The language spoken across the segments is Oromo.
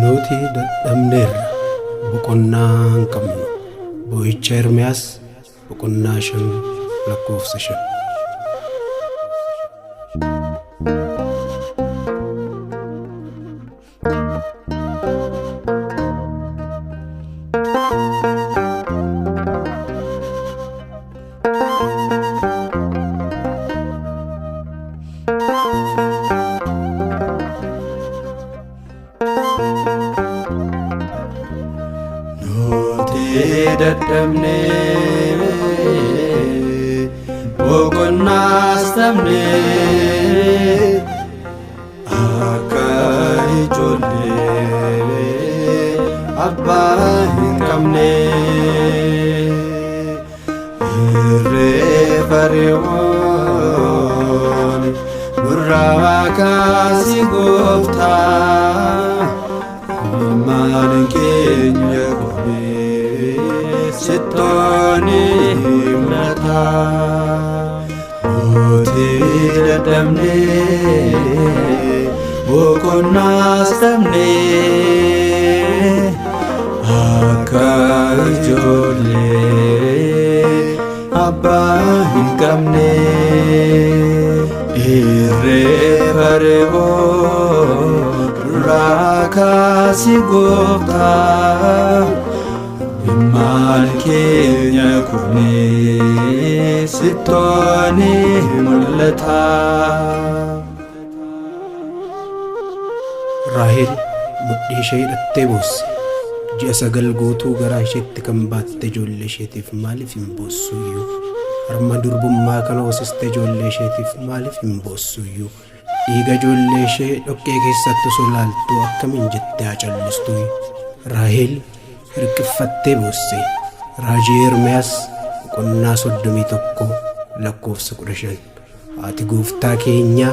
Nuti dadhabneerra boqonnaa hin qabnu. Boo'icha Ermiyaas boqonnaa 5 lakkoofsa 5. dadhabne boqonnaas dhabne akka ijoollee abbaa hin qabne irreefa re'oon gurraa kaasi gooftaa ilmaan keenya Sittoni himnata Nuti dadhabne boqonnaas dhabne akka ijoollee abbaa hin qabne irreefa re'oon gurraa kaasi gooftaa ilmaan keenya kuni sittoni mul'ata. Raahel mudhii ishee hidhattee boosse. Ji'a 9 guutuu garaa isheetti kan baatte ijoollee isheetiif maaliif hin boossuyyuu? Harma durbummaa kana hoosiste ijoollee isheetiif maaliif hin boossuyyuu? Dhiiga ijoollee ishee dhoqqee keessatti osoo laaltuu akkamiin jettee haa callistu? Raahel hirqiffattee boosse. Raajii Ermiyaas boqonnaa 31 lakkoofsa 15. Haati gooftaa keenya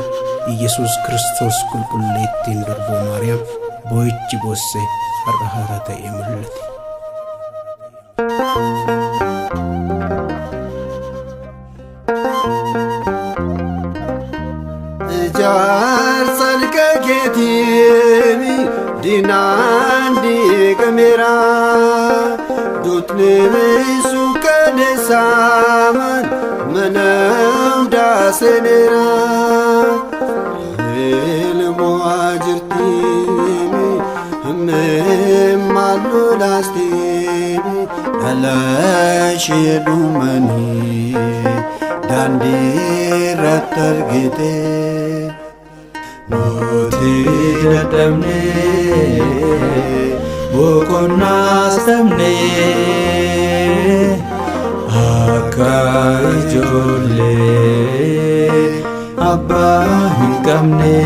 Iyesuus Kiristoos qulqulleettiin durboo Maariyaam boo'ichi boosse har'a haaraa ta'ee mul'ate. Ijaarsan keetiin dinaan diigameera dutni suukaneessaaman mana hundaa seeneera ilmoo jirtiimi himmeemmaan lolaastiimi dhala ishee dhumanii daandii irratti argite. Nuti dadhabne boqonnaas dhabne akka ijoollee abbaa hin qabne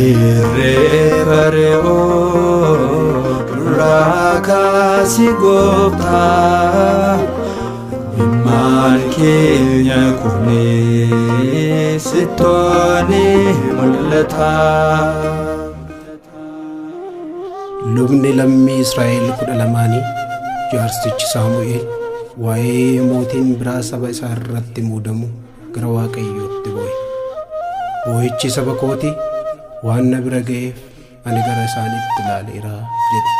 irreefa re'oon gurraa kaasi gooftaa ilmaan keenya kuni sittoni mul'ata. Lubni lammii Israa'el 12 jaarsichi Saamu'eel waa'ee mootiin biraa saba isaa irratti muudamu gara Waaqayyootti boo'e. Boo'ichi saba kooti waan na bira ga'eef ani gara isaaniitti ilaaleera jedhe.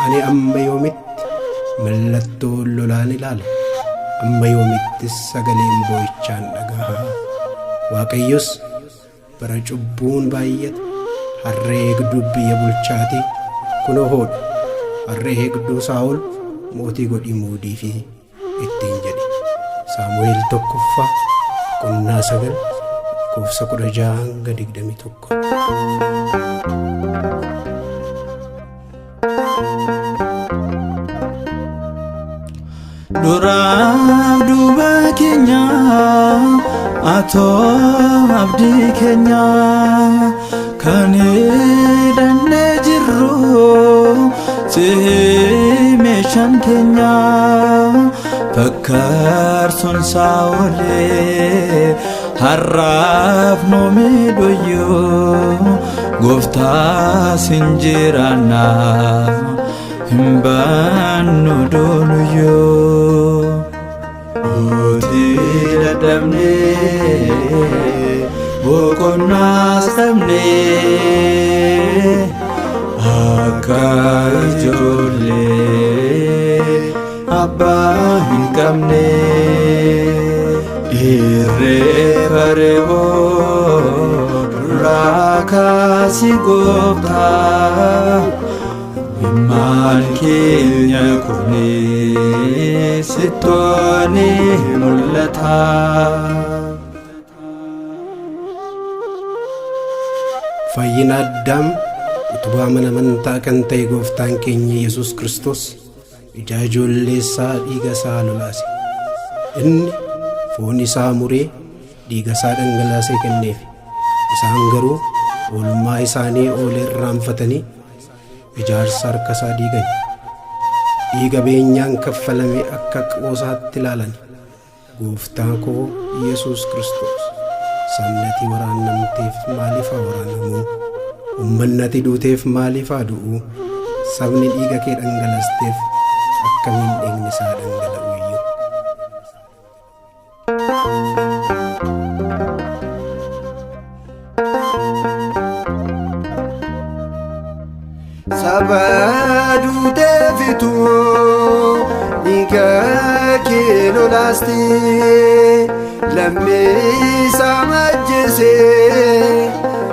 Ani amma yoomitti mallattoo lolaan ilaala? Amma yoomittis sagaleen boo'ichaan dhaga'a? Waaqayyos bara cubbuun baay'ate harree eegduu biyya bulchaatii kunoo hoodha harree eegduu Saa'ol mootii godhii muudiifi ittiin jedhe. Saamu'eel 1 boqonnaa 9 lakkoofsa 16-21. Duraaf duuba keenya atoo abdii keenya kan hidhannee jirru si'i meeshaan keenya fakkaarsuun Saa'olee har'aaf nu miidhuyyuu gooftaa sin jiraanna hin baannu dooluyyuu. Nuti dadhabne boqonnaas dhabne akka ijoollee abbaa hin qabne irreefa re'oo duraa kaasi gooftaa imimmaan keenya kuni sittooni mul'ata. Fayyina Addaam utubaa mana amantaa kan ta'e gooftaan keenya Yesuus Kiristoos ijaa ijoollee isaa dhiiga isaa lolaase. Inni foon isaa muree dhiiga isaa dhangalaasee kenneef. Isaan garuu oolmaa isaanii oolee irraanfatanii ijaarsa harka isaa diigan. Dhiiga beenyaan kaffalame akka qoosaatti ilaalan. Gooftaan koo Yesuus Kiristoos sabni waraannamteef maaliif haa waraannamu? Uummanni duuteef maaliif haa du'u? Sabni dhiiga kee dhangalasteef akkamiin dhiigni isaa dhangala'u iyyuu? Saba duuteefitu dhiiga kee lolaasti lammiisaa majjisee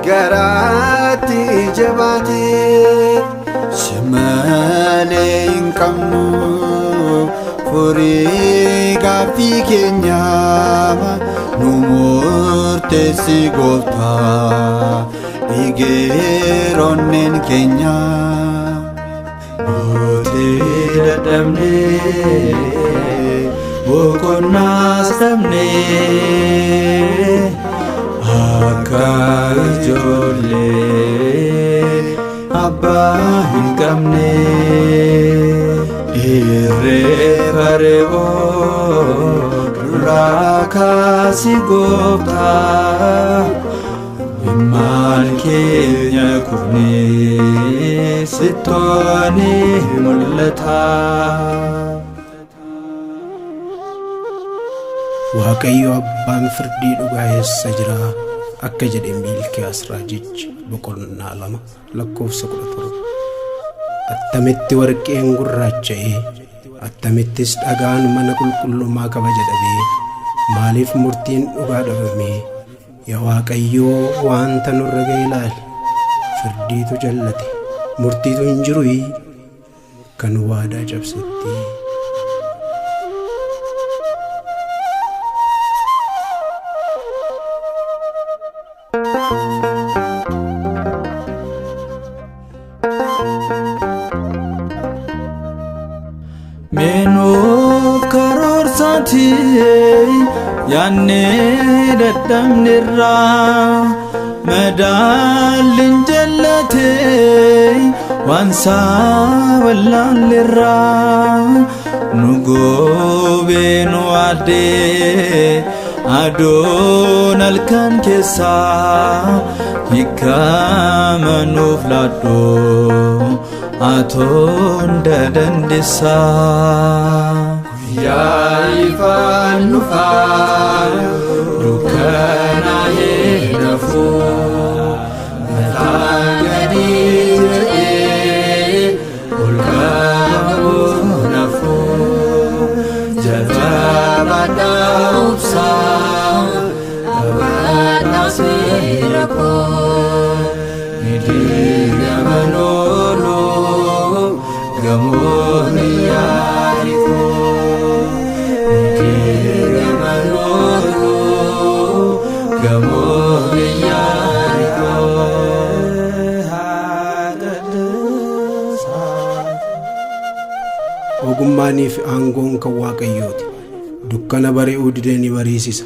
garaatti jabaate. Si malee hin qabnu furii gaaffii keenya nu murteessi gooftaa dhiigeeronneen keenya. Nuti dadhabnee boqonnaas dhabnee akka ijoollee abbaa hin qabne irreefa re'oo duraa kaasi gooftaa imimmaan keenya kuni sittooni mul'ata. Waaqayyo abbaan firdii dhugaa eessa jira akka jedhe Miilkiyaas raajichi boqonnaa 2:17. Attamitti warqeen gurraacha'ee attamittis dhagaan mana qulqullummaa kabaja dhabee maaliif murtiin dhugaa dhabame? Yaa Waaqayyoo waanta nurra ga'e ilaali. Firdiitu jallate murtiitu hin jiru kan waadaa cabsetti. Meenuuf karoorsaati yaannee dadhabnerraa madaalliin jallatee waan wallaallerraa nu goobee nu addee adoon halkan keessaa hiikama nuuf laadhoo atoon dadandeessaa. Guyyaa ifaan dhufaa dukkanaa'ee nafuu mataa gadi jedhee ol qabuu nafuu jajjabaadhaa obsaa qabaadhaa seera koo ni diigama nooluu gamoon yaa'ikoo. Ogummaanii fi aangoon kan Waaqayyooti. Dukkana bari'uu didee ni bariisisa.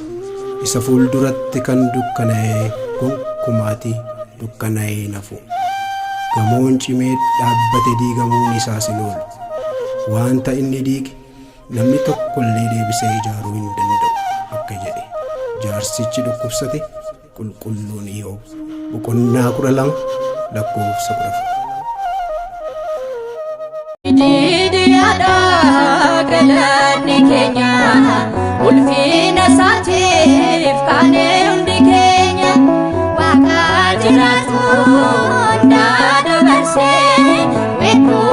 Isa fuulduratti kan dukkana'ee gonkumaatti dukkana'ee nafu. Gamoon cimee dhaabbate diigamuun isaas hin oolu. Waanta inni diige namni tokkollee deebisee ijaaruu hin danda'u akka jedhe jaarsichi dhukkubsate qulqulluun Iyyoob boqonnaa 12:14. Galanni keenya ulfina isaatiif kaanee hundi keenya Waaqa jiraatu hundaa dabarsa. baasee weedduu